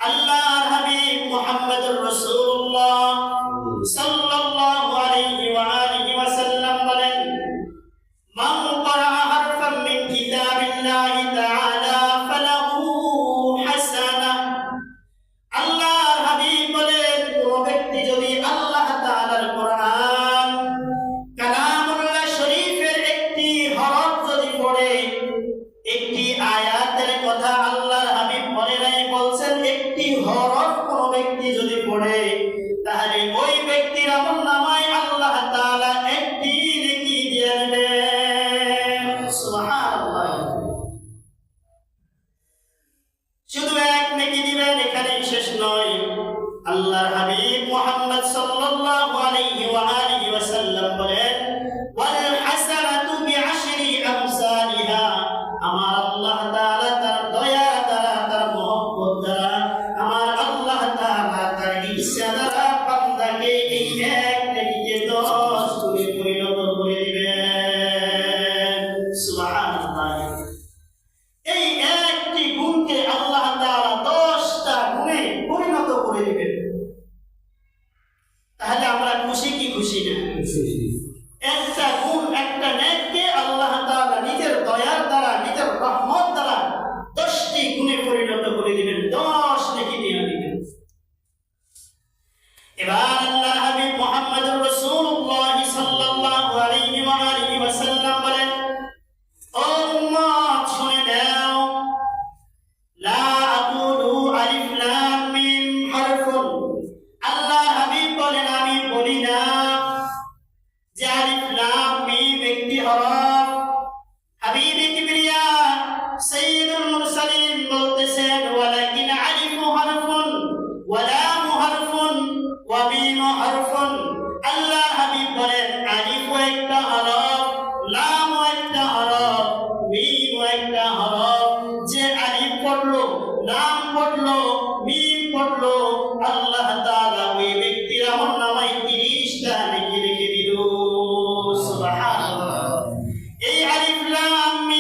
আল্লাহর হাবিব মুহাম্মদুর রাসূলুল্লাহ সাল্লাল্লাহু আলাইহি ওয়া আলিহি ওয়াসাল্লাম বলেন, মান ক্বারা হারফান মিন কিতাবিল্লাহি তাআলা ফালাহু হাসানাহ। আল্লাহর হাবিব বলেন, কোন ব্যক্তি যদি আল্লাহ তাআলার কোরআন কালামুল্লাহ শরীফের একটি হরফ যদি পড়ে, একটি আয়াতের কথা আল্লাহর হাবিব বলে নাই, বলছেন একটি হরফ কোন ব্যক্তি যদি পড়ে, তাহলে ওই ব্যক্তির আমলনামায় আল্লাহ তাআলা একটি নেকি দিয়ে দেবেন। সুবহানাল্লাহ। শুধু এক নেকি দিবেন এখানেই শেষ নয়। আল্লাহর হাবিব মুহাম্মদ সাল্লাল্লাহু আলাইহি ওয়া আলিহি ওয়াসাল্লাম বলেন, ওয়াল হাসানাতু বিআশরি আমসালিহা। আমার আল্লাহ তাআলা তার দয়া দ্বারা, তার মহব্বত দ্বারা, আমার আল্লাহ তাআলা তার ইচ্ছা দ্বারা বান্দাকে এই এক নেকিকে 10 গুণে পরিণত করে দিবেন। সুবহানাল্লাহ। এই একটি গুণকে আল্লাহ তাআলা 10টা গুণে পরিণত করে দিবেন। তাহলে আমরা খুশি কি খুশি না? একটা গুণ, একটা নেককে আল্লাহ তাআলা নিজের দয়ার দ্বারা, নিজের রহমত দ্বারা 10টি গুণে পরিণত করে দিবেন, 10 নেকি দিয়ে দিবেন। এবার আল্লাহর হাবিব মুহাম্মদুর রাসূলুল্লাহ সাল্লাল্লাহু আলাইহি ওয়া আলিহি ওয়াসাল্লাম বলেন, ও উম্মত শুনে নাও, লা আকুলু আলিফ লাম মিম হারফুন। আল্লাহর হাবিব বলেন, আমি বলি না যে আলিফ লাম মিম একটি হরফ। হাবিবে কিবরিয়া সাইয়্যিদুল মুরসালিন বলতেছেন, ওয়ালাকিন আলিফু হারফুন ওয়া লামু হারফুন ওয়া মিমু হারফুন। আল্লাহর হাবিব বলেন, আলিফ একটা হরফ, লাম একটা হরফ, মিম একটা হরফ। যে আলিফ পড়লো, লাম পড়লো, মিম পড়লো, আল্লাহ তাআলা ওই ব্যক্তির আমলনামায় 30টা নেকি লিখে দিল। সুবহানাল্লাহ। এই আলিফ লাম মিম